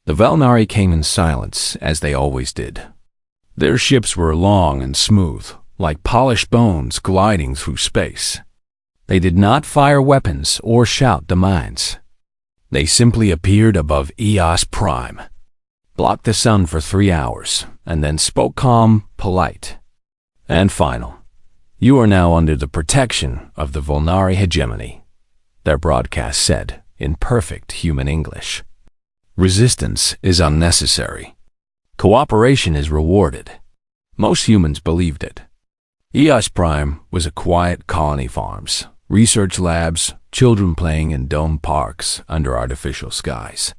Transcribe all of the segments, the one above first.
The Valnari came in silence, as they always did. Their ships were long and smooth, like polished bones gliding through space. They did not fire weapons or shout demands. They simply appeared above Eos Prime, blocked the sun for 3 hours, and then spoke calm, polite, and final. "You are now under the protection of the Volnari hegemony," their broadcast said, in perfect human English. "Resistance is unnecessary. Cooperation is rewarded." Most humans believed it. Eos Prime was a quiet colony farms, research labs, children playing in dome parks under artificial skies.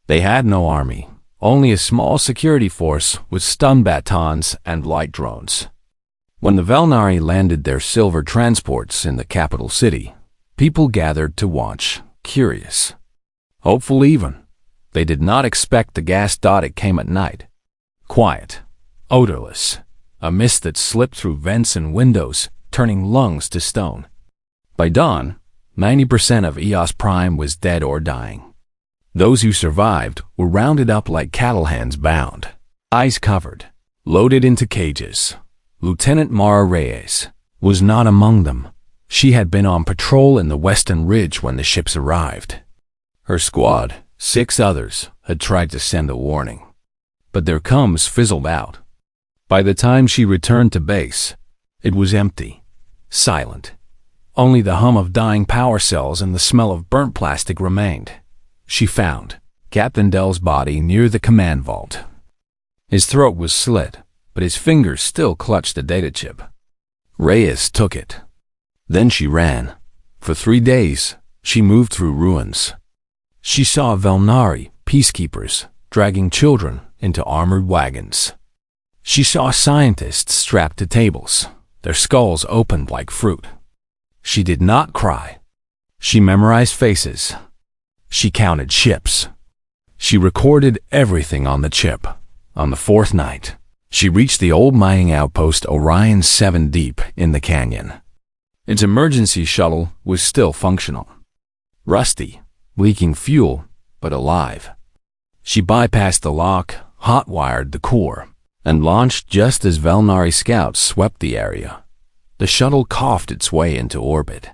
They had no army, only a small security force with stun batons and light drones. When the Valnari landed their silver transports in the capital city, people gathered to watch, curious, hopeful even. They did not expect the gas dot. It came at night. Quiet, odorless, a mist that slipped through vents and windows, turning lungs to stone. By dawn, 90% of Eos Prime was dead or dying. Those who survived were rounded up like cattle hands bound, eyes covered, loaded into cages. Lieutenant Mara Reyes was not among them. She had been on patrol in the Western Ridge when the ships arrived. Her squad, 6 others, had tried to send a warning, but their comms fizzled out. By the time she returned to base, it was empty, silent. Only the hum of dying power cells and the smell of burnt plastic remained. She found Captain Dell's body near the command vault. His throat was slit, but his fingers still clutched the data chip. Reyes took it. Then she ran. For 3 days, she moved through ruins. She saw Valnari peacekeepers dragging children into armored wagons. She saw scientists strapped to tables, their skulls opened like fruit. She did not cry. She memorized faces. She counted ships. She recorded everything on the chip. On the 4th night, she reached the old mining outpost Orion 7 deep in the canyon. Its emergency shuttle was still functional. Rusty, leaking fuel, but alive. She bypassed the lock, hot-wired the core, and launched just as Valnari scouts swept the area. The shuttle coughed its way into orbit.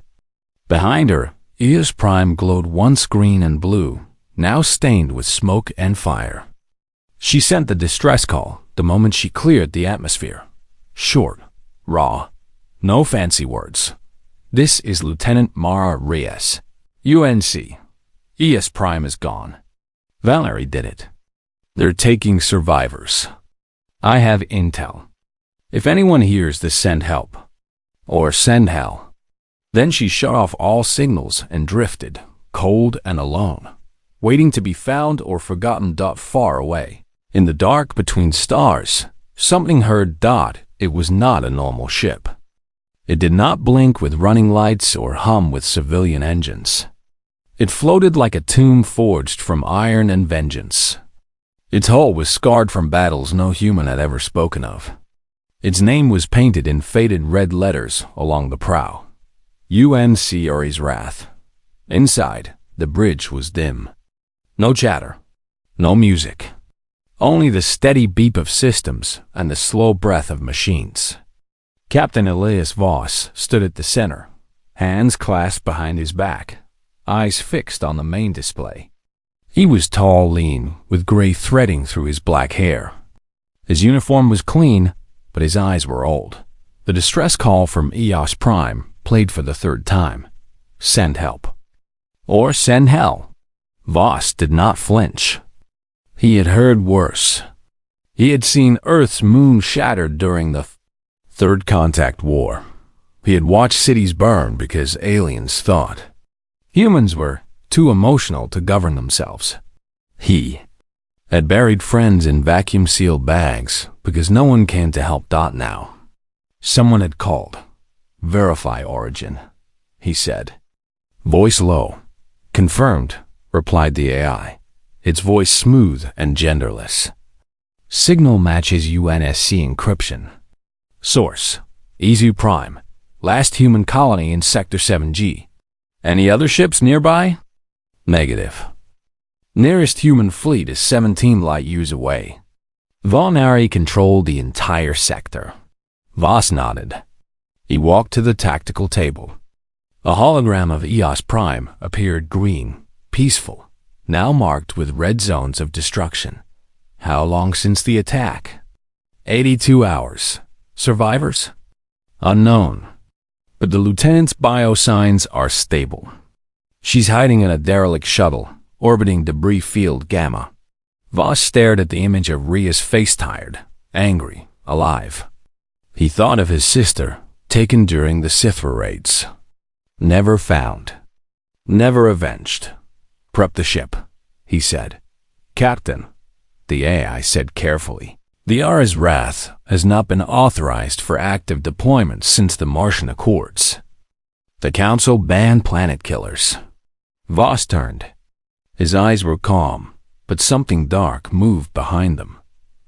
Behind her, Eos Prime glowed once green and blue, now stained with smoke and fire. She sent the distress call the moment she cleared the atmosphere. Short, raw, no fancy words. "This is Lieutenant Mara Reyes. UNC. Eos Prime is gone. Valnari did it. They're taking survivors. I have intel. If anyone hears this, send help. Or send hell." Then she shut off all signals and drifted, cold and alone, waiting to be found or forgotten. Far away, in the dark between stars, something heard. It was not a normal ship. It did not blink with running lights or hum with civilian engines. It floated like a tomb forged from iron and vengeance. Its hull was scarred from battles no human had ever spoken of. Its name was painted in faded red letters along the prow. UNC Uri's Wrath. Inside, the bridge was dim. No chatter. No music. Only the steady beep of systems and the slow breath of machines. Captain Elias Voss stood at the center, hands clasped behind his back, eyes fixed on the main display. He was tall, lean, with gray threading through his black hair. His uniform was clean, but his eyes were old. The distress call from Eos Prime played for the 3rd time. Send help. Or send hell. Voss did not flinch. He had heard worse. He had seen Earth's moon shattered during the Third Contact War. He had watched cities burn because aliens thought humans were too emotional to govern themselves. He had buried friends in vacuum-sealed bags because no one came to help. Now, someone had called. "Verify origin," he said. Voice low. "Confirmed," replied the AI, its voice smooth and genderless. "Signal matches UNSC encryption. Source: Ezu Prime, last human colony in Sector 7G. Any other ships nearby?" Negative. Nearest human fleet is 17 light years away. Valnari controlled the entire sector. Voss nodded. He walked to the tactical table. A hologram of Eos Prime appeared, green, peaceful, now marked with red zones of destruction. How long since the attack? 82 hours. Survivors? Unknown. But the lieutenant's biosigns are stable. She's hiding in a derelict shuttle, orbiting debris field Gamma. Voss stared at the image of Rhea's face, tired, angry, alive. He thought of his sister, taken during the Sithra raids. Never found. Never avenged. Prep the ship, he said. Captain, the AI said carefully. The Ara's Wrath has not been authorized for active deployment since the Martian Accords. The Council banned planet killers. Voss turned. His eyes were calm, but something dark moved behind them.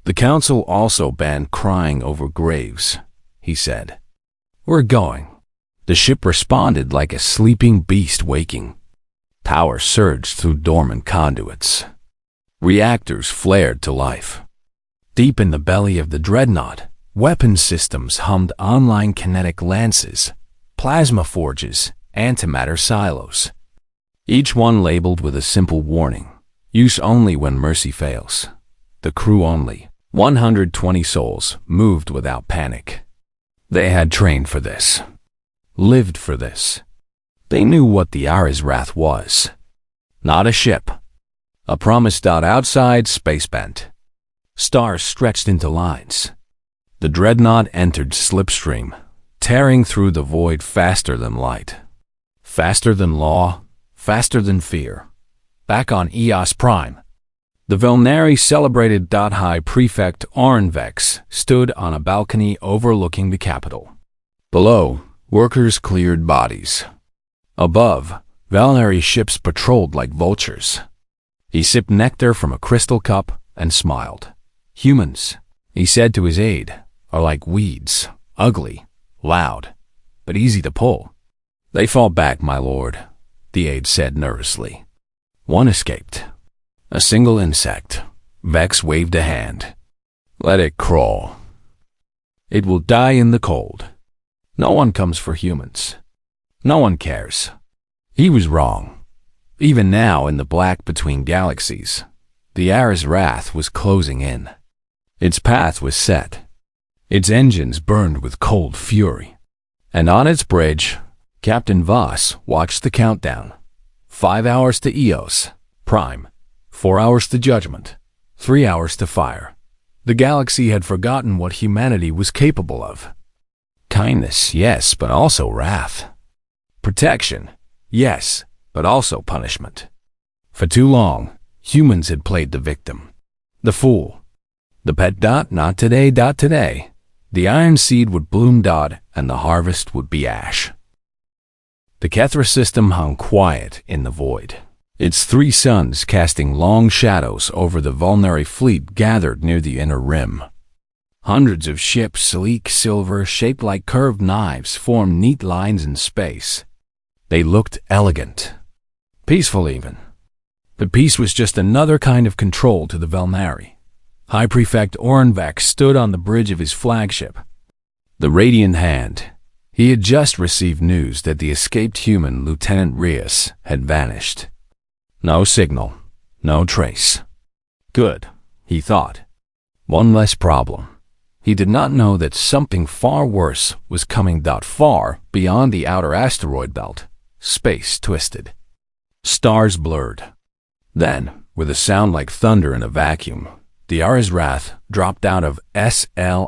The Council also banned crying over graves, he said. We're going. The ship responded like a sleeping beast waking. Power surged through dormant conduits. Reactors flared to life. Deep in the belly of the dreadnought, weapon systems hummed online kinetic lances, plasma forges, antimatter silos. Each one labeled with a simple warning, use only when mercy fails. The crew only, 120 souls, moved without panic. They had trained for this, lived for this. They knew what the Ara's Wrath was. Not a ship. A promise dot outside space bent. Stars stretched into lines. The dreadnought entered slipstream, tearing through the void faster than light. Faster than law, faster than fear. Back on Eos Prime. The Valnari celebrated. High Prefect Ornvex stood on a balcony overlooking the capital. Below, workers cleared bodies. Above, Valnari ships patrolled like vultures. He sipped nectar from a crystal cup and smiled. Humans, he said to his aide, are like weeds, ugly, loud, but easy to pull. They fall back, my lord, the aide said nervously. One escaped. A single insect. Vex waved a hand. Let it crawl. It will die in the cold. No one comes for humans. No one cares. He was wrong. Even now, in the black between galaxies, the Ara's Wrath was closing in. Its path was set. Its engines burned with cold fury. And on its bridge, Captain Voss watched the countdown. 5 hours to Eos Prime, 4 hours to Judgment, 3 hours to fire. The galaxy had forgotten what humanity was capable of. Kindness, yes, but also wrath. Protection, yes, but also punishment. For too long, humans had played the victim, the fool. The pet. Not today. Today. The iron seed would bloom. And the harvest would be ash. The Kethra system hung quiet in the void. Its 3 suns casting long shadows over the Valnari fleet gathered near the inner rim. Hundreds of ships, sleek silver, shaped like curved knives, formed neat lines in space. They looked elegant. Peaceful even. But peace was just another kind of control to the Valnari. High Prefect Ornvex stood on the bridge of his flagship. The radiant hand. He had just received news that the escaped human Lieutenant Rheas had vanished. No signal, no trace. Good, he thought. One less problem. He did not know that something far worse was coming. Far beyond the outer asteroid belt, space twisted. Stars blurred. Then, with a sound like thunder in a vacuum, the Ara's Wrath dropped out of SLIPSTR.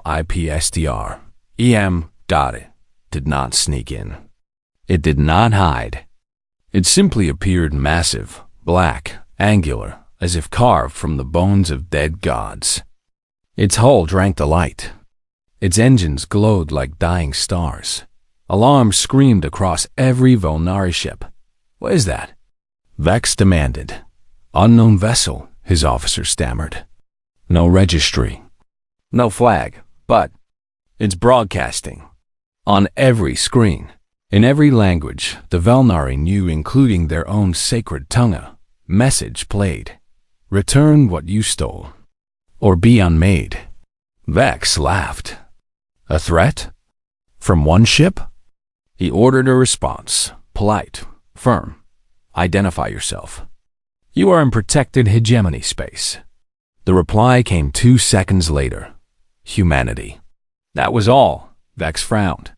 EM. It did not sneak in. It did not hide. It simply appeared massive, black, angular, as if carved from the bones of dead gods. Its hull drank the light. Its engines glowed like dying stars. Alarms screamed across every Valnari ship. What is that? Vex demanded. Unknown vessel, his officer stammered. No registry. No flag, but it's broadcasting. On every screen. In every language the Valnari knew, including their own sacred tongue, message played. Return what you stole, or be unmade. Vex laughed. A threat? From one ship? He ordered a response, polite, firm. Identify yourself. You are in protected hegemony space. The reply came 2 seconds later. Humanity. That was all. Vex frowned.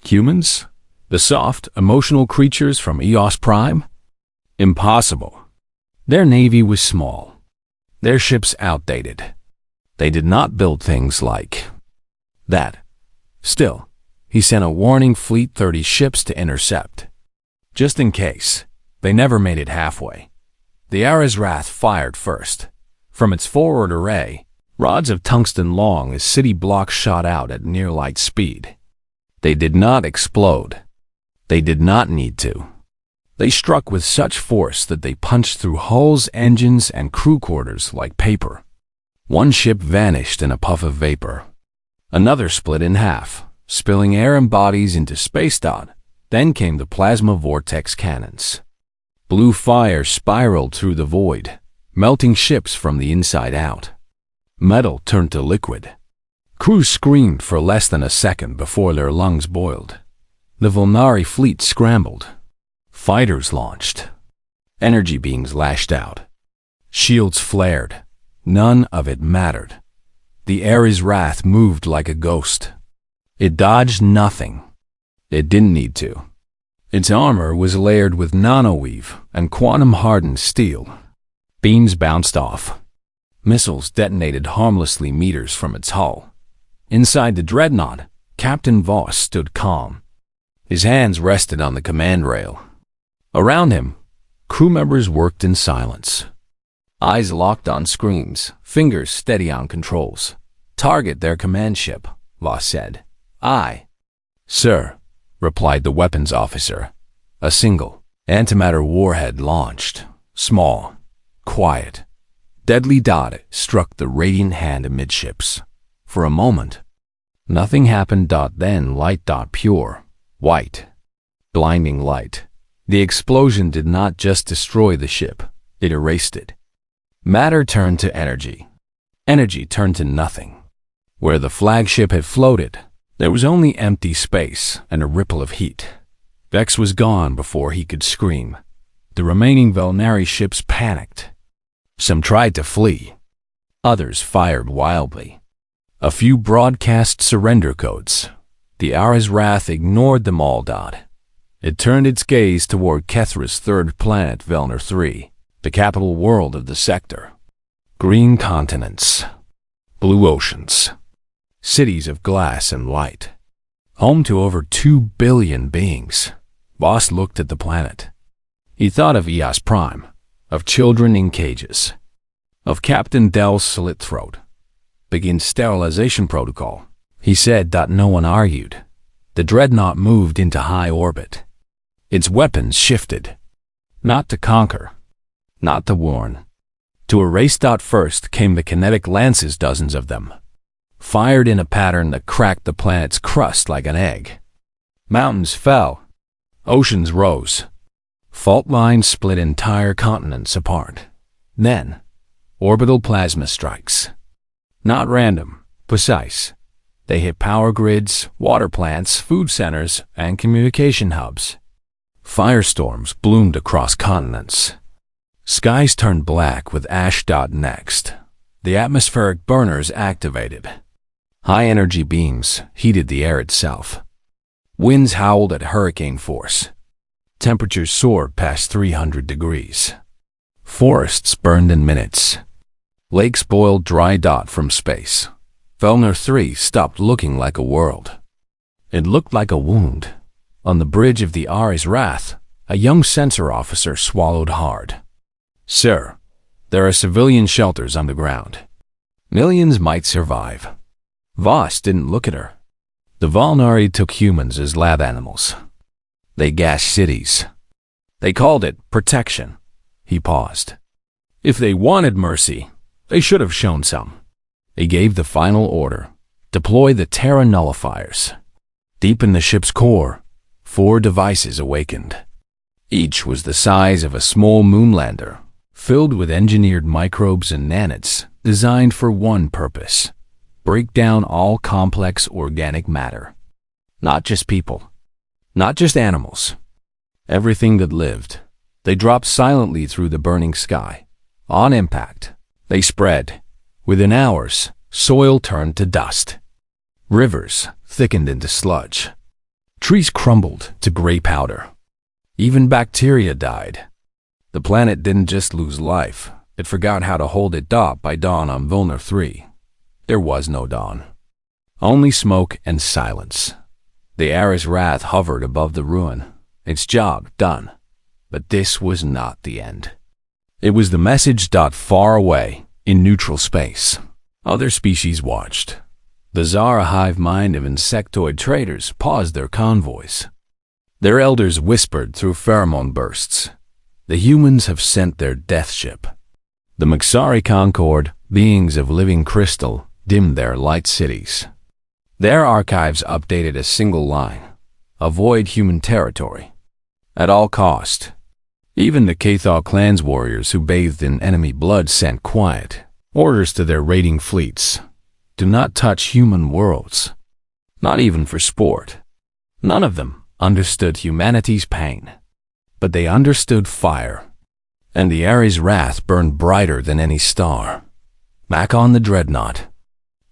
Humans? The soft, emotional creatures from Eos Prime? Impossible. Their navy was small. Their ships outdated. They did not build things like that. Still, he sent a warning fleet 30 ships to intercept. Just in case, they never made it halfway. The Ares Wrath fired first. From its forward array, rods of tungsten long as city blocks shot out at near light speed. They did not explode. They did not need to. They struck with such force that they punched through hulls, engines, and crew quarters like paper. One ship vanished in a puff of vapor. Another split in half, spilling air and bodies into space. Then came the plasma vortex cannons. Blue fire spiraled through the void, melting ships from the inside out. Metal turned to liquid. Crews screamed for less than a second before their lungs boiled. The Volnari fleet scrambled. Fighters launched. Energy beams lashed out. Shields flared. None of it mattered. The Ares Wrath moved like a ghost. It dodged nothing. It didn't need to. Its armor was layered with nanoweave and quantum-hardened steel. Beams bounced off. Missiles detonated harmlessly meters from its hull. Inside the dreadnought, Captain Voss stood calm. His hands rested on the command rail. Around him, crew members worked in silence. Eyes locked on screens, fingers steady on controls. Target their command ship, Voss said. Aye. Sir, replied the weapons officer. A single antimatter warhead launched. Small, quiet. Deadly dot struck the radiant hand amidships. For a moment, nothing happened. Then light. Pure, white, blinding light. The explosion did not just destroy the ship, it erased it. Matter turned to energy. Energy turned to nothing. Where the flagship had floated, there was only empty space and a ripple of heat. Vex was gone before he could scream. The remaining Volnari ships panicked. Some tried to flee. Others fired wildly. A few broadcast surrender codes. The Ares Wrath ignored them all. It turned its gaze toward Kethra's third planet, Velnir 3, the capital world of the sector. Green continents. Blue oceans. Cities of glass and light. Home to over 2 billion beings. Voss looked at the planet. He thought of Eos Prime, of children in cages, of Captain Dell's slit throat. Begin sterilization protocol, he said. No one argued. The dreadnought moved into high orbit. Its weapons shifted. Not to conquer, not to warn. To erase. First came the kinetic lances, dozens of them, fired in a pattern that cracked the planet's crust like an egg. Mountains fell. Oceans rose. Fault lines split entire continents apart. Then, orbital plasma strikes. Not random, precise. They hit power grids, water plants, food centers, and communication hubs. Firestorms bloomed across continents. Skies turned black with ash. Next, the atmospheric burners activated. High-energy beams heated the air itself. Winds howled at hurricane force. Temperatures soared past 300 degrees. Forests burned in minutes. Lakes boiled dry. From space, Velnir 3 stopped looking like a world. It looked like a wound. On the bridge of the Ares Wrath, a young sensor officer swallowed hard. Sir, there are civilian shelters underground. Millions might survive. Voss didn't look at her. The Volnari took humans as lab animals. They gashed cities. They called it protection. He paused. If they wanted mercy, they should have shown some. He gave the final order. Deploy the Terra nullifiers. Deep in the ship's core, 4 devices awakened. Each was the size of a small moonlander, filled with engineered microbes and nanites designed for one purpose: break down all complex organic matter. Not just people, not just animals, everything that lived. They dropped silently through the burning sky. On impact, they spread. Within hours, soil turned to dust. Rivers thickened into sludge. Trees crumbled to gray powder. Even bacteria died. The planet didn't just lose life, it forgot how to hold it by dawn on Vulner 3. There was no dawn. Only smoke and silence. The Ares Wrath hovered above the ruin, its job done. But this was not the end. It was the message far away, in neutral space. Other species watched. The Zara hive mind of insectoid traders paused their convoys. Their elders whispered through pheromone bursts. The humans have sent their death ship. The Maxari Concord, beings of living crystal, dimmed their light cities. Their archives updated a single line: avoid human territory. At all cost. Even the Cathal clan's warriors who bathed in enemy blood sent quiet orders to their raiding fleets: do not touch human worlds. Not even for sport. None of them understood humanity's pain. But they understood fire. And the Ares Wrath burned brighter than any star. Back on the dreadnought,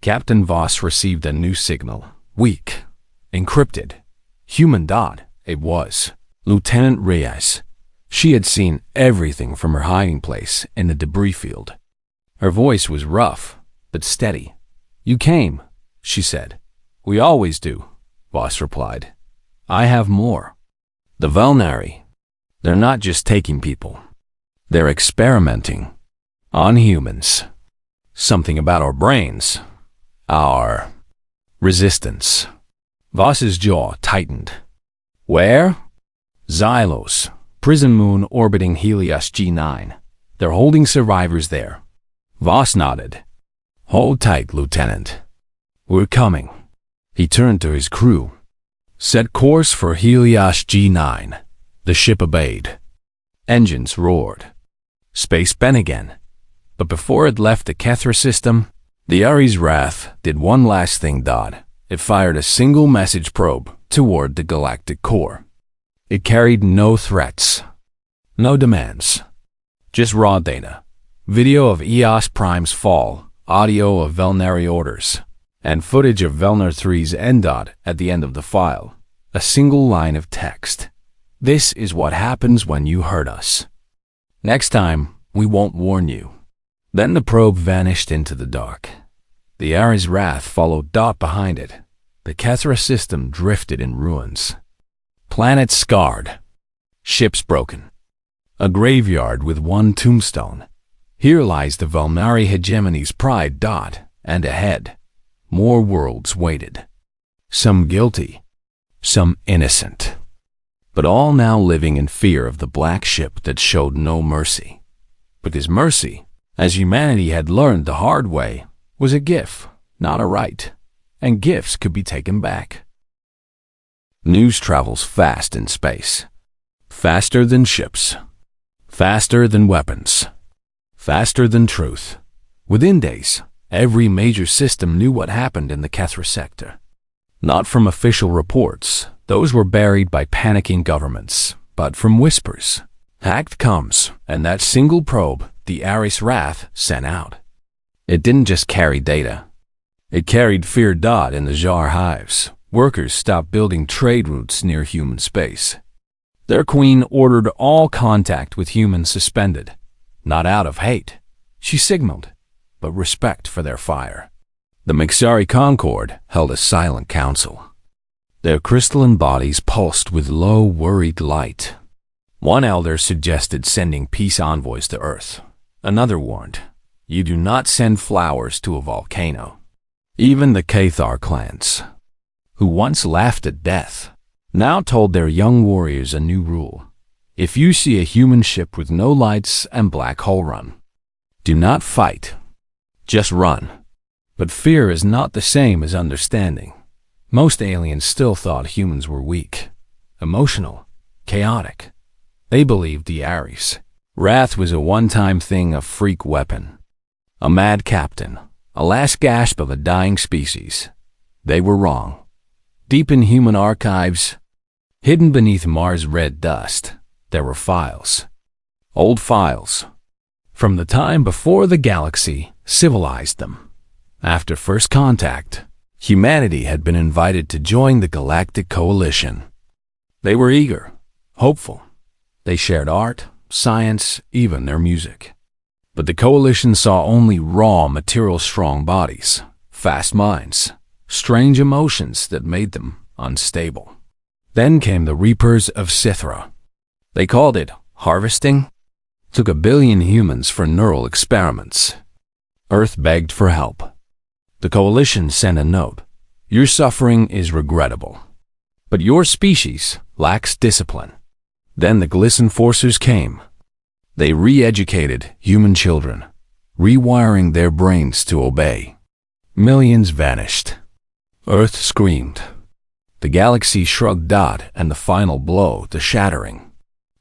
Captain Voss received a new signal. Weak. Encrypted. Human. It was Lieutenant Reyes. She had seen everything from her hiding place in the debris field. Her voice was rough, but steady. You came, she said. We always do, Voss replied. I have more. The Vulnari. They're not just taking people. They're experimenting on humans. Something about our brains. Our resistance. Voss's jaw tightened. Where? Xylos. Prison moon orbiting Helios G9. They're holding survivors there. Voss nodded. Hold tight, Lieutenant. We're coming. He turned to his crew. Set course for Helios G9. The ship obeyed. Engines roared. Space bent again. But before it left the Kethra system, the Ares Wrath did one last thing. It fired a single message probe toward the galactic core. It carried no threats, no demands, just raw data. Video of Eos Prime's fall, audio of Velnari orders, and footage of Velnar 3's end. At the end of the file, a single line of text. This is what happens when you hurt us. Next time, we won't warn you. Then the probe vanished into the dark. The Ares Wrath followed behind it. The Kethra system drifted in ruins. Planet scarred. Ships broken. A graveyard with one tombstone. Here lies the Vulnari hegemony's pride. And ahead, more worlds waited. Some guilty, some innocent. But all now living in fear of the black ship that showed no mercy. Because mercy, as humanity had learned the hard way, was a gift, not a right. And gifts could be taken back. News travels fast in space. Faster than ships. Faster than weapons. Faster than truth. Within days, every major system knew what happened in the Kethra sector. Not from official reports, those were buried by panicking governments, but from whispers. Hacked comes, and that single probe, the Ares Wrath, sent out. It didn't just carry data. It carried fear. In the Jar hives, workers stopped building trade routes near human space. Their queen ordered all contact with humans suspended, not out of hate, she signaled, but respect for their fire. The Maxari Concord held a silent council. Their crystalline bodies pulsed with low, worried light. One elder suggested sending peace envoys to Earth. Another warned, you do not send flowers to a volcano. Even the Cathar clans, who once laughed at death, now told their young warriors a new rule. If you see a human ship with no lights and black hole run, do not fight, just run. But fear is not the same as understanding. Most aliens still thought humans were weak, emotional, chaotic. They believed the Ares, Wrath was a one-time thing, a freak weapon. A mad captain, a last gasp of a dying species. They were wrong. Deep in human archives, hidden beneath Mars' red dust, there were files. Old files. From the time before the galaxy civilized them. After first contact, humanity had been invited to join the Galactic Coalition. They were eager, hopeful. They shared art, science, even their music. But the Coalition saw only raw material, strong bodies, fast minds, strange emotions that made them unstable. Then came the Reapers of Sithra. They called it harvesting. Took 1 billion humans for neural experiments. Earth begged for help. The Coalition sent a note. Your suffering is regrettable, but your species lacks discipline. Then the Glisten Forcers came. They re-educated human children, rewiring their brains to obey. Millions vanished. Earth screamed. The galaxy shrugged, and the final blow, the shattering.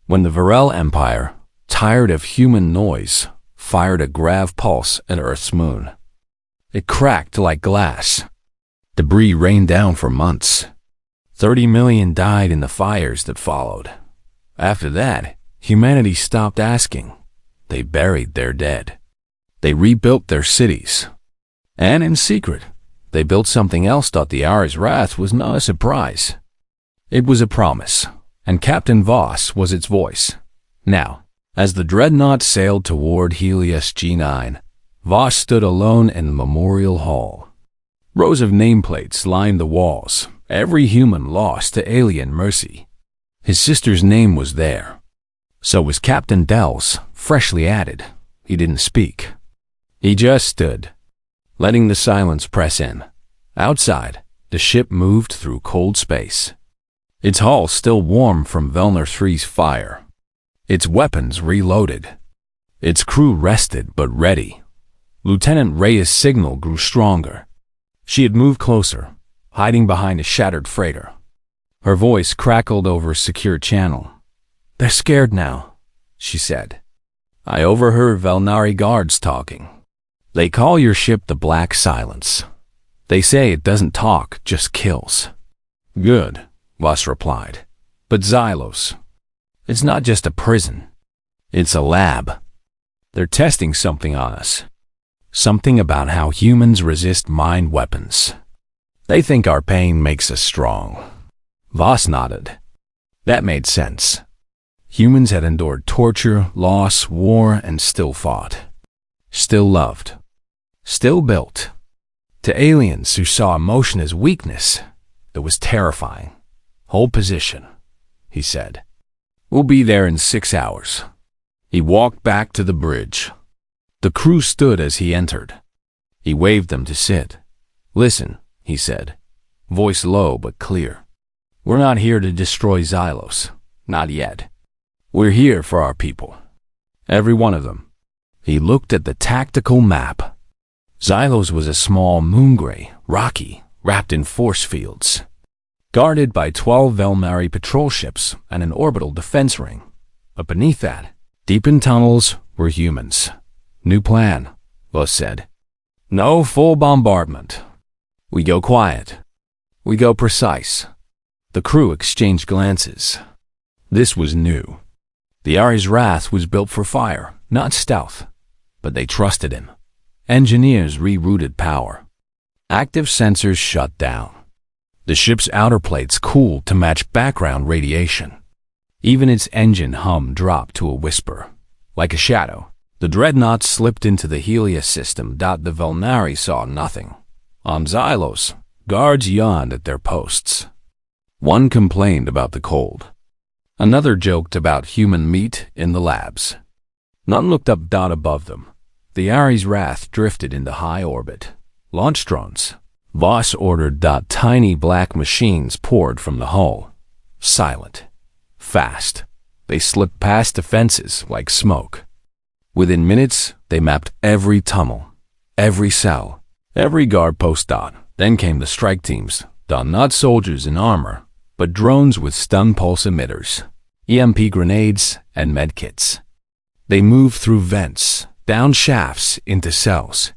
When the Varel Empire, tired of human noise, fired a grav pulse at Earth's moon. It cracked like glass. Debris rained down for months. 30 million died in the fires that followed. After that, humanity stopped asking. They buried their dead. They rebuilt their cities. And in secret, they built something else. The Hour's wrath was not a surprise. It was a promise, and Captain Voss was its voice. Now, as the dreadnought sailed toward Helios G9, Voss stood alone in the memorial hall. Rows of nameplates lined the walls, every human lost to alien mercy. His sister's name was there. So was Captain Dell's, freshly added. He didn't speak. He just stood, letting the silence press in. Outside, the ship moved through cold space. Its hull still warm from Velner 3's fire. Its weapons reloaded. Its crew rested but ready. Lieutenant Reyes' signal grew stronger. She had moved closer, hiding behind a shattered freighter. Her voice crackled over a secure channel. They're scared now, she said. I overheard Velnari guards talking. They call your ship the Black Silence. They say it doesn't talk, just kills. Good, Voss replied. But Xylos, it's not just a prison. It's a lab. They're testing something on us. Something about how humans resist mind weapons. They think our pain makes us strong. Voss nodded. That made sense. Humans had endured torture, loss, war, and still fought. Still loved. Still built. To aliens who saw emotion as weakness, it was terrifying. Hold position, he said. We'll be there in 6 hours. He walked back to the bridge. The crew stood as he entered. He waved them to sit. Listen, he said, voice low but clear. We're not here to destroy Xylos. Not yet. We're here for our people. Every one of them. He looked at the tactical map. Xylos was a small moongray, rocky, wrapped in force fields. Guarded by 12 Velmari patrol ships and an orbital defense ring. But beneath that, deep in tunnels, were humans. New plan, Voss said. No full bombardment. We go quiet. We go precise. The crew exchanged glances. This was new. The Ari's wrath was built for fire, not stealth. But they trusted him. Engineers rerouted power. Active sensors shut down. The ship's outer plates cooled to match background radiation. Even its engine hum dropped to a whisper. Like a shadow, the dreadnought slipped into the Helios system. The Velnari saw nothing. On Xylos, guards yawned at their posts. One complained about the cold. Another joked about human meat in the labs. None looked up. Above them, the Ari's wrath drifted into high orbit. Launch drones. Voss ordered. Tiny black machines poured from the hull. Silent. Fast. They slipped past defenses like smoke. Within minutes, they mapped every tunnel, every cell, every guard post. Then came the strike teams. Not soldiers in armor, but drones with stun pulse emitters, EMP grenades, and medkits. They moved through vents, down shafts, into cells.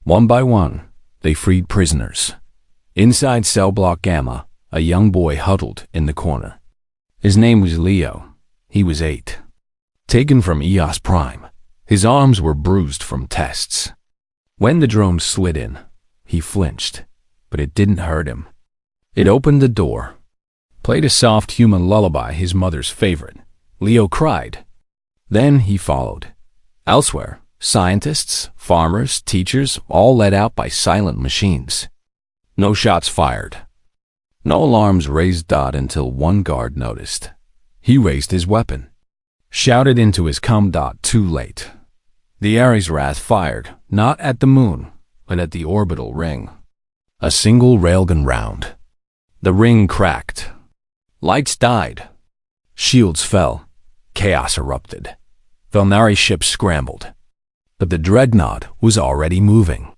One by one, they freed prisoners. Inside cell block Gamma, a young boy huddled in the corner. His name was Leo. He was 8. Taken from EOS Prime, his arms were bruised from tests. When the drone slid in, he flinched, but it didn't hurt him. It opened the door, played a soft human lullaby, his mother's favorite. Leo cried. Then he followed. Elsewhere, scientists, farmers, teachers, all let out by silent machines. No shots fired. No alarms raised until one guard noticed. He raised his weapon, shouted into his comm. Too late. The Ares Wrath fired, not at the moon, but at the orbital ring. A single railgun round. The ring cracked. Lights died. Shields fell. Chaos erupted. Velnari ships scrambled. But the dreadnought was already moving.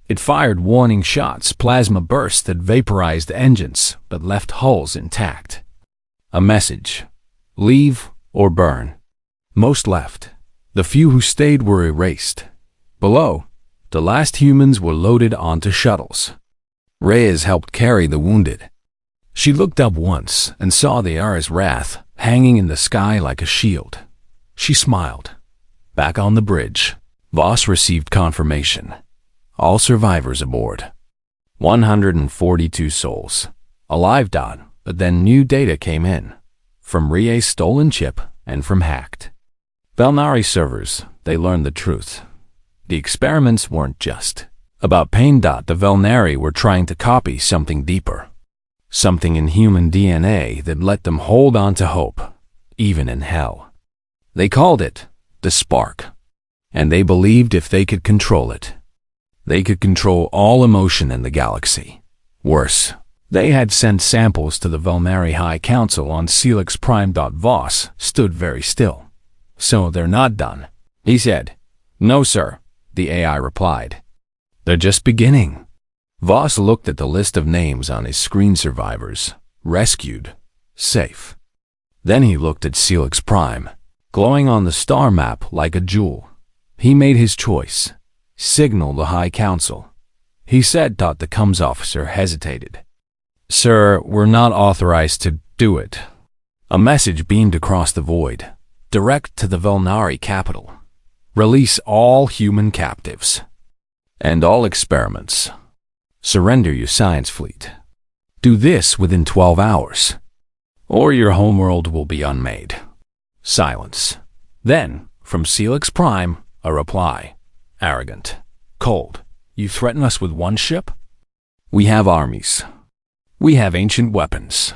It fired warning shots, plasma bursts that vaporized engines but left hulls intact. A message: leave or burn. Most left. The few who stayed were erased. Below, the last humans were loaded onto shuttles. Reyes helped carry the wounded. She looked up once and saw the Ares Wrath hanging in the sky like a shield. She smiled. Back on the bridge, Voss received confirmation. All survivors aboard. 142 souls. Alive. But then new data came in. From Rie's stolen chip and from hacked Velnari servers. They learned the truth. The experiments weren't just about pain. The Velnari were trying to copy something deeper. Something in human DNA that let them hold on to hope, even in hell. They called it the spark. And they believed if they could control it, they could control all emotion in the galaxy. Worse, they had sent samples to the Velnari High Council on Celix Prime. Voss stood very still. So they're not done, he said. No, sir, the AI replied. They're just beginning. Voss looked at the list of names on his screen: survivors, rescued, safe. Then he looked at Celix Prime, glowing on the star map like a jewel. He made his choice. Signal the High Council, he said. The comms officer hesitated. Sir, we're not authorized to do it. A message beamed across the void, direct to the Velnari capital. Release all human captives. End all experiments. Surrender your science fleet. Do this within 12 hours, or your homeworld will be unmade. Silence. Then, from Celix Prime, a reply. Arrogant. Cold. You threaten us with one ship? We have armies. We have ancient weapons.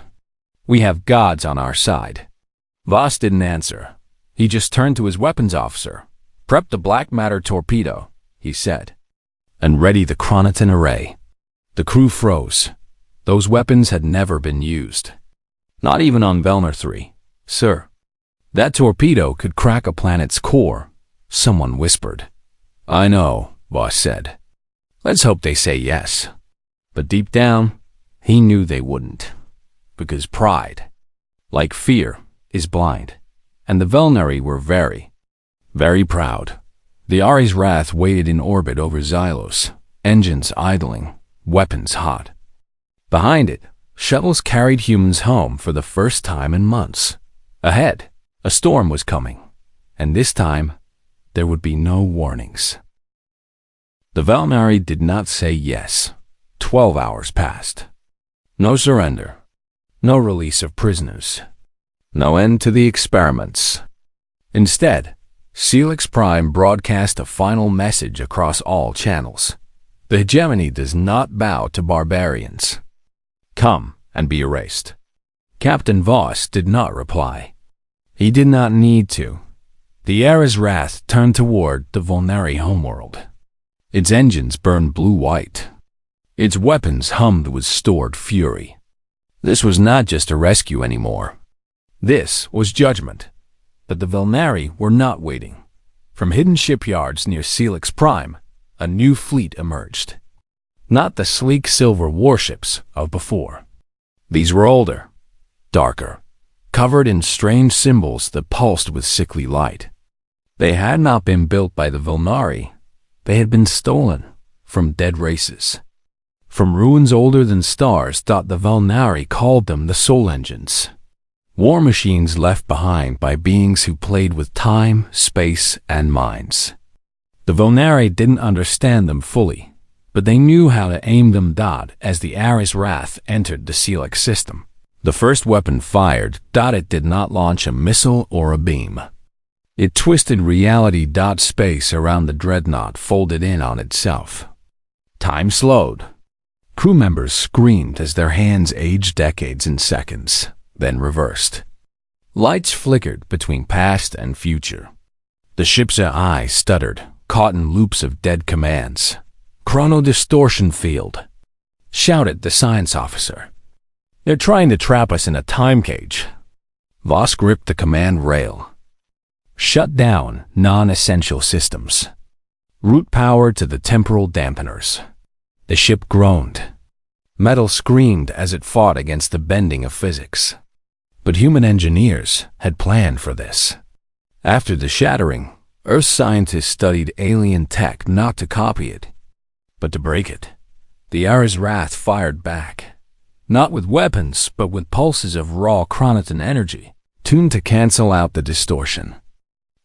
We have gods on our side. Voss didn't answer. He just turned to his weapons officer. Prep the black matter torpedo, he said. And ready the chronoton array. The crew froze. Those weapons had never been used. Not even on Velnir 3, sir. That torpedo could crack a planet's core, someone whispered. I know, Voss said. Let's hope they say yes. But deep down, he knew they wouldn't. Because pride, like fear, is blind. And the Velnari were very, very proud. The Ares Wrath waited in orbit over Xylos, engines idling, weapons hot. Behind it, shuttles carried humans home for the first time in months. Ahead, a storm was coming. And this time, there would be no warnings. The Velnari did not say yes. 12 hours passed. No surrender. No release of prisoners. No end to the experiments. Instead, Celix Prime broadcast a final message across all channels. The hegemony does not bow to barbarians. Come and be erased. Captain Voss did not reply. He did not need to. The Ares Wrath turned toward the Velnari homeworld. Its engines burned blue-white. Its weapons hummed with stored fury. This was not just a rescue anymore. This was judgment. But the Velnari were not waiting. From hidden shipyards near Celix Prime, a new fleet emerged. Not the sleek silver warships of before. These were older, darker, covered in strange symbols that pulsed with sickly light. They had not been built by the Volnari. They had been stolen from dead races. From ruins older than stars, the Volnari called them the Soul Engines. War machines left behind by beings who played with time, space, and minds. The Volnari didn't understand them fully, but they knew how to aim them. As the Ares Wrath entered the Celix system, the first weapon fired. It did not launch a missile or a beam. It twisted reality. Space around the dreadnought folded in on itself. Time slowed. Crew members screamed as their hands aged decades in seconds, then reversed. Lights flickered between past and future. The ship's AI stuttered, caught in loops of dead commands. Chrono distortion field, shouted the science officer. They're trying to trap us in a time cage. Voss gripped the command rail. Shut down non-essential systems. Route power to the temporal dampeners. The ship groaned. Metal screamed as it fought against the bending of physics. But human engineers had planned for this. After the shattering, Earth scientists studied alien tech not to copy it, but to break it. The Ares Wrath fired back, not with weapons, but with pulses of raw chronoton energy, tuned to cancel out the distortion.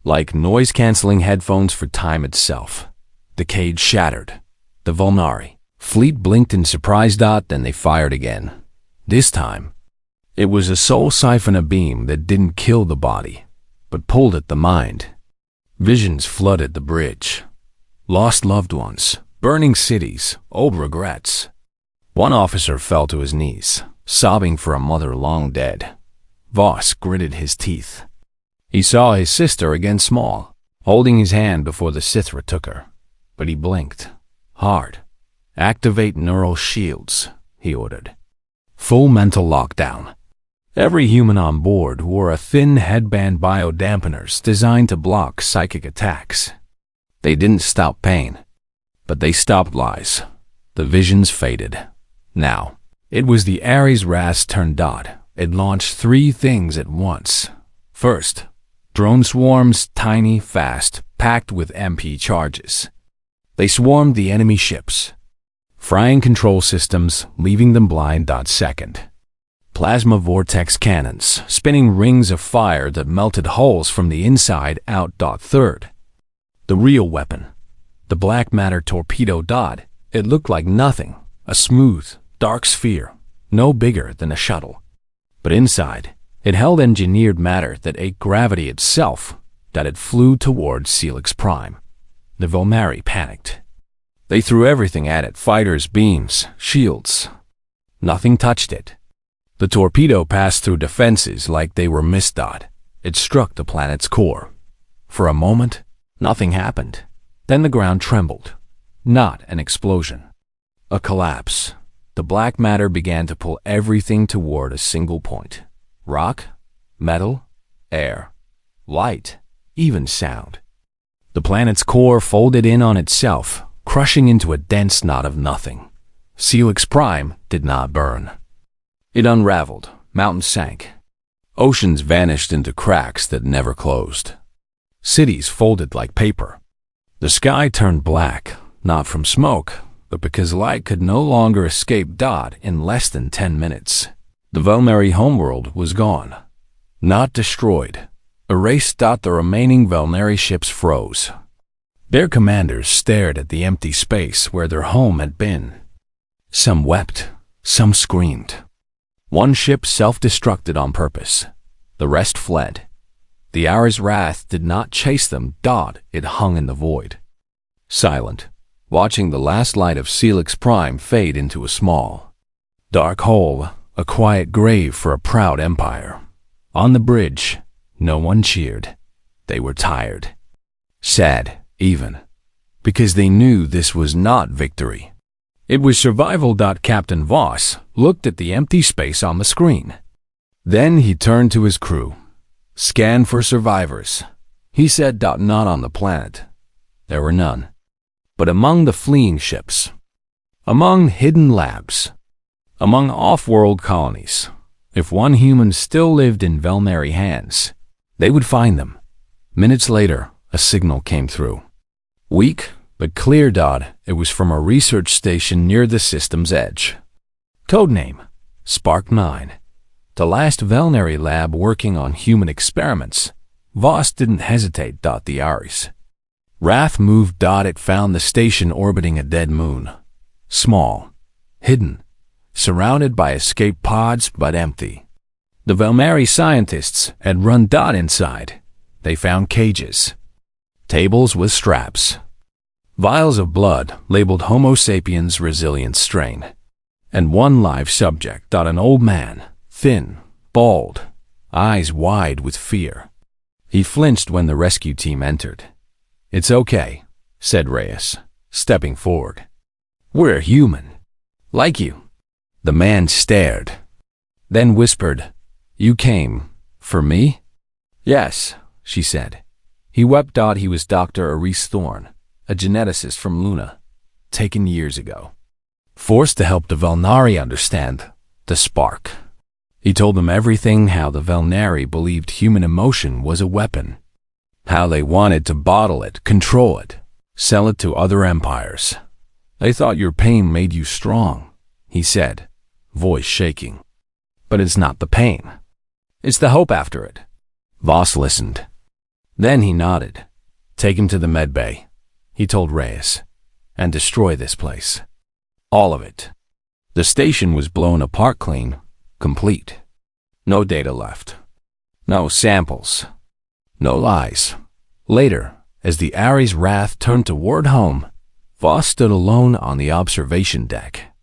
Like noise-canceling headphones for time itself, the cage shattered. The Volnari fleet blinked in surprise. Then they fired again. This time, it was a soul siphon beam that didn't kill the body, but pulled at the mind. Visions flooded the bridge. Lost loved ones, burning cities, old regrets. One officer fell to his knees, sobbing for a mother long dead. Voss gritted his teeth. He saw his sister again small, holding his hand before the Sithra took her. But he blinked. Hard. Activate neural shields, he ordered. Full mental lockdown. Every human on board wore a thin headband biodampeners designed to block psychic attacks. They didn't stop pain, but they stopped lies. The visions faded. Now, it was the Ares Wrath's turn. It launched 3 things at once. First, drone swarms, tiny, fast, packed with MP charges. They swarmed the enemy ships, frying control systems, leaving them blind. Second, plasma vortex cannons, spinning rings of fire that melted hulls from the inside out. Third, the real weapon, the black matter torpedo. It looked like nothing, a smooth, dark sphere, no bigger than a shuttle. But inside, it held engineered matter that ate gravity itself. It flew toward Celix Prime. The Volnari panicked. They threw everything at it, fighters, beams, shields. Nothing touched it. The torpedo passed through defenses like they were mist. It struck the planet's core. For a moment, nothing happened. Then the ground trembled. Not an explosion. A collapse. The black matter began to pull everything toward a single point. Rock, metal, air, light, even sound. The planet's core folded in on itself, crushing into a dense knot of nothing. Celix Prime did not burn. It unraveled, mountains sank. Oceans vanished into cracks that never closed. Cities folded like paper. The sky turned black, not from smoke, but because light could no longer escape. In less than 10 minutes, the Volnari homeworld was gone. Not destroyed. Erased. The remaining Volnari ships froze. Their commanders stared at the empty space where their home had been. Some wept, some screamed. One ship self-destructed on purpose. The rest fled. The Ares Wrath did not chase them. It hung in the void. Silent, watching the last light of Celix Prime fade into a small, dark hole, a quiet grave for a proud empire. On the bridge, no one cheered. They were tired. Sad, even. Because they knew this was not victory. It was survival. Captain Voss looked at the empty space on the screen. Then he turned to his crew. Scan for survivors. He said. Not on the planet. There were none. But among the fleeing ships. Among hidden labs. Among off-world colonies. If one human still lived in Volnari hands, they would find them. Minutes later, A signal came through. Weak, but clear. It was from a research station near the system's edge. Codename, Spark 9. The last Velnary lab working on human experiments. Voss didn't hesitate. The Ares Wrath moved. It found the station orbiting a dead moon. Small, hidden, surrounded by escape pods, but empty. The Velnary scientists had run. Inside. They found cages, tables with straps, vials of blood labeled Homo sapiens resilient strain, and one live subject. An old man, thin, bald, eyes wide with fear. He flinched when the rescue team entered. "It's okay," said Reyes, stepping forward. "We're human, like you." The man stared, then whispered, "You came for me?" "Yes," she said. He wept. He was Dr. Aris Thorne, a geneticist from Luna, taken years ago. Forced to help the Velnari understand the spark. He told them everything: how the Velnari believed human emotion was a weapon, how they wanted to bottle it, control it, sell it to other empires. "They thought your pain made you strong," he said, voice shaking. "But it's not the pain. It's the hope after it." Voss listened. Then he nodded. "Take him to the medbay," he told Reyes, "and destroy this place. All of it." The station was blown apart clean, complete. No data left. No samples. No lies. Later, as the Ares Wrath turned toward home, Voss stood alone on the observation deck.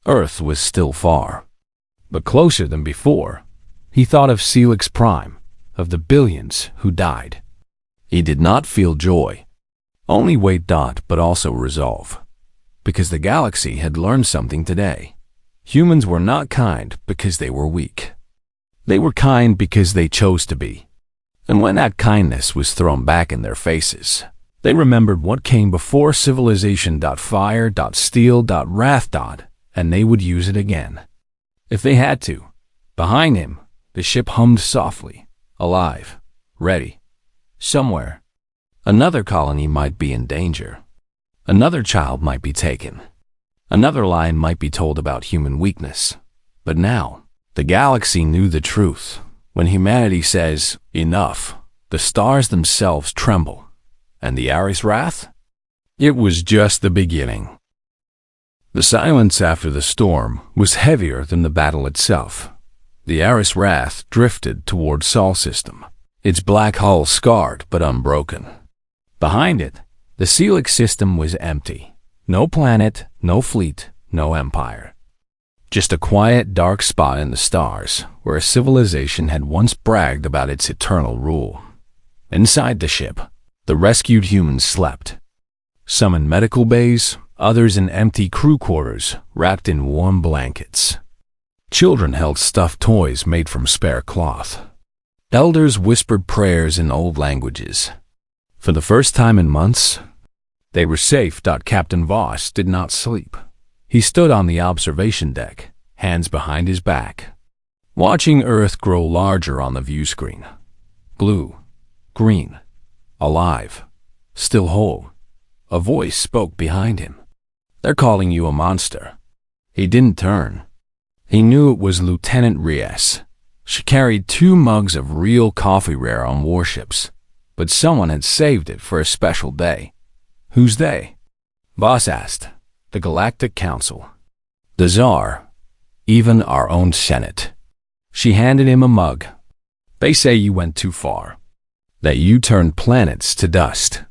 Earth was still far, but closer than before. He thought of Celix Prime, of the billions who died. He did not feel joy, only weight. But also resolve, because the galaxy had learned something today. Humans were not kind because they were weak. They were kind because they chose to be. And when that kindness was thrown back in their faces, they remembered what came before civilization. Fire, steel, wrath. And they would use it again, if they had to. Behind him, the ship hummed softly, alive, ready. Somewhere, another colony might be in danger. Another child might be taken. Another line might be told about human weakness. But now, the galaxy knew the truth. When humanity says, "Enough," the stars themselves tremble. And the Ares Wrath? It was just the beginning. The silence after the storm was heavier than the battle itself. The Ares Wrath drifted toward Sol system, its black hull scarred but unbroken. Behind it, the Celix system was empty. No planet, no fleet, no empire. Just a quiet, dark spot in the stars where a civilization had once bragged about its eternal rule. Inside the ship, the rescued humans slept. Some in medical bays, others in empty crew quarters wrapped in warm blankets. Children held stuffed toys made from spare cloth. Elders whispered prayers in old languages. For the first time in months, they were safe. Captain Voss did not sleep. He stood on the observation deck, hands behind his back, watching Earth grow larger on the view screen. Blue, green, alive, still whole. A voice spoke behind him. "They're calling you a monster." He didn't turn. He knew it was Lieutenant Reyes. She carried 2 mugs of real coffee rare on warships, but someone had saved it for a special day. "Who's they?" Voss asked. "The Galactic Council. The Tsar. Even our own Senate." She handed him a mug. "They say you went too far. That you turned planets to dust.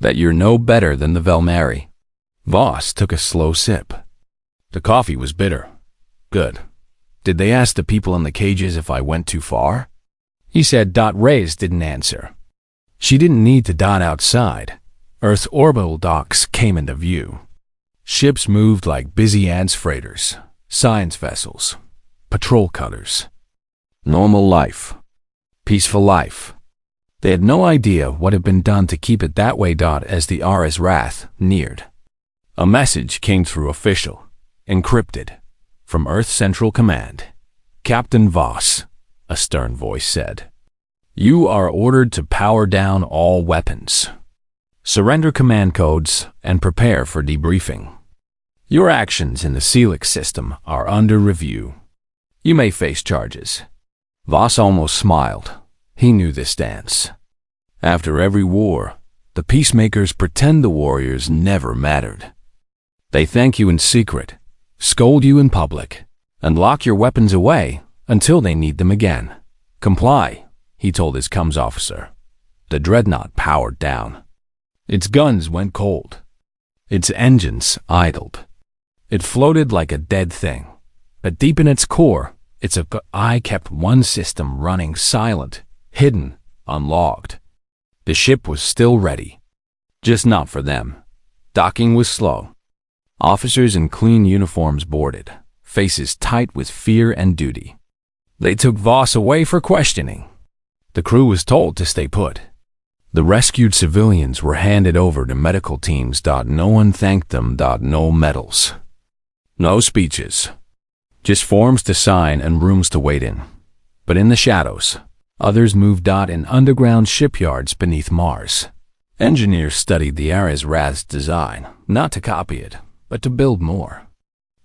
That you're no better than the Velnari." Voss took a slow sip. The coffee was bitter. "Good. Did they ask the people in the cages if I went too far?" He said. Reyes didn't answer. She didn't need to. Outside, Earth's orbital docks came into view. Ships moved like busy ants, freighters, science vessels, patrol cutters. Normal life. Peaceful life. They had no idea what had been done to keep it that way. As the Ares Wrath neared, a message came through official, encrypted, from Earth Central Command. "Captain Voss," a stern voice said. You are ordered to power down all weapons. Surrender command codes and prepare for debriefing. Your actions in the Celix system are under review. You may face charges. Voss almost smiled. He knew this dance. After every war, the peacemakers pretend the warriors never mattered. They thank you in secret, scold you in public, and lock your weapons away until they need them again. Comply, he told his comms officer. The dreadnought powered down. Its guns went cold. Its engines idled. It floated like a dead thing, but deep in its core, its eye kept one system running silent, hidden, unlogged. The ship was still ready. Just not for them. Docking was slow. Officers in clean uniforms boarded, faces tight with fear and duty. They took Voss away for questioning. The crew was told to stay put. The rescued civilians were handed over to medical teams. No one thanked them. No medals. No speeches. Just forms to sign and rooms to wait in. But in the shadows, others moved in underground shipyards beneath Mars. Engineers studied the Ares Rath's design, not to copy it, but to build more.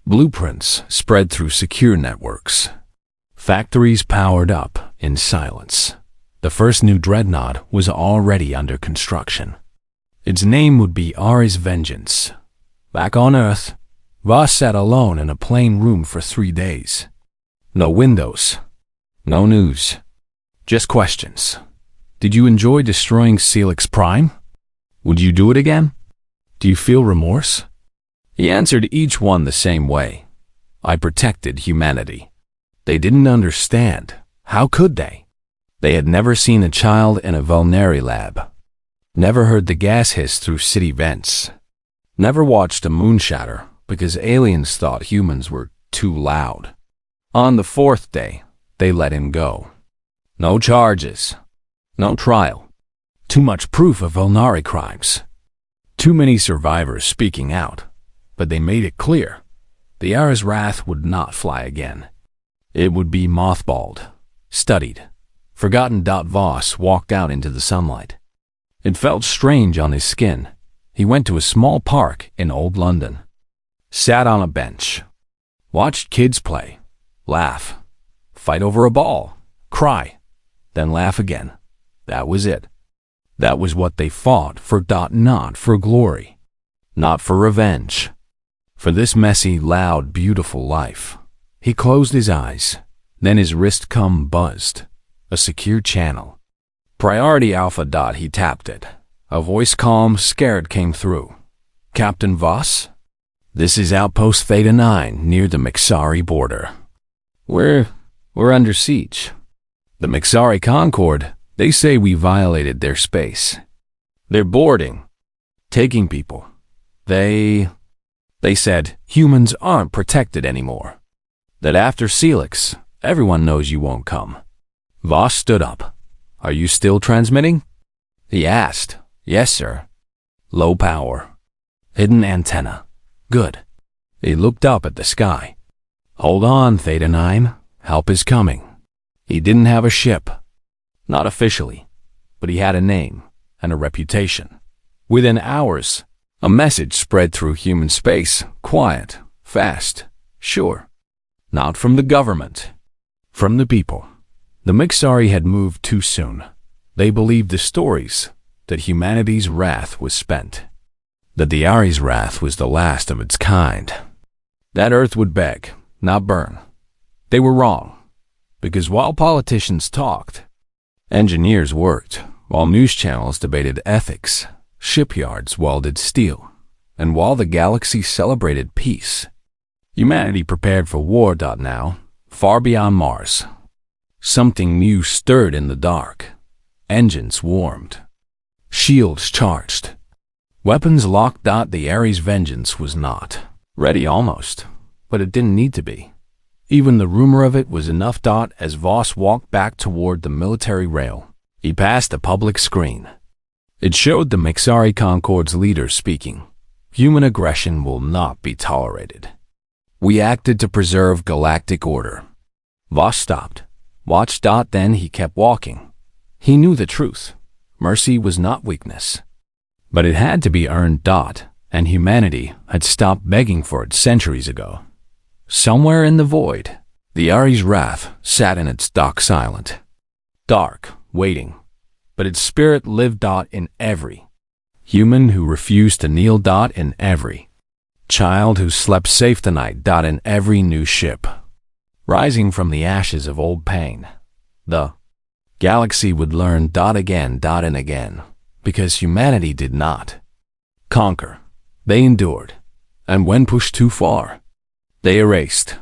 Blueprints spread through secure networks. Factories powered up in silence. The first new dreadnought was already under construction. Its name would be Ares Vengeance. Back on Earth, Voss sat alone in a plain room for 3 days. No windows. No news. Just questions. Did you enjoy destroying Celix Prime? Would you do it again? Do you feel remorse? He answered each one the same way. I protected humanity. They didn't understand. How could they? They had never seen a child in a Vulneri lab. Never heard the gas hiss through city vents. Never watched a moon shatter because aliens thought humans were too loud. On the 4th day, they let him go. No charges. No trial. Too much proof of Vulnari crimes. Too many survivors speaking out. But they made it clear. The Ares Rath would not fly again. It would be mothballed, studied, forgotten. Voss walked out into the sunlight. It felt strange on his skin. He went to a small park in Old London. Sat on a bench. Watched kids play, laugh, fight over a ball, cry, then laugh again. That was it. That was what they fought for. Not for glory. Not for revenge. For this messy, loud, beautiful life. He closed his eyes. Then his wrist buzzed. A secure channel. Priority Alpha. He tapped it. A voice calm, scared came through. Captain Voss? This is Outpost Theta 9 near the Mixari border. We're under siege. The Mixari Concord, they say we violated their space. They're boarding. Taking people. They said humans aren't protected anymore. That after Celix, everyone knows you won't come. Voss stood up. Are you still transmitting? He asked. Yes, sir. Low power. Hidden antenna. Good. He looked up at the sky. Hold on, Theta 9. Help is coming. He didn't have a ship. Not officially. But he had a name and a reputation. Within hours, a message spread through human space. Quiet. Fast. Sure. Not from the government. From the people. The Mixari had moved too soon. They believed the stories that humanity's wrath was spent. That the Ares Wrath was the last of its kind. That Earth would beg, not burn. They were wrong. Because while politicians talked, engineers worked, while news channels debated ethics, shipyards welded steel, and while the galaxy celebrated peace, humanity prepared for war. Now, far beyond Mars, something new stirred in the dark. Engines warmed. Shields charged. Weapons locked. The Ares Vengeance was not. Ready almost, but it didn't need to be. Even the rumor of it was enough. As Voss walked back toward the military rail, he passed a public screen. It showed the Mixari Concord's leader speaking. Human aggression will not be tolerated. We acted to preserve galactic order. Voss stopped, watched. Then he kept walking. He knew the truth. Mercy was not weakness. But it had to be earned. And humanity had stopped begging for it centuries ago. Somewhere in the void, the Ari's wrath sat in its dock silent, dark, waiting. But its spirit lived. In every human who refused to kneel. In every child who slept safe tonight. In every new ship rising from the ashes of old pain. The galaxy would learn. Again. And again. Because humanity did not conquer. They endured. And when pushed too far, they erased.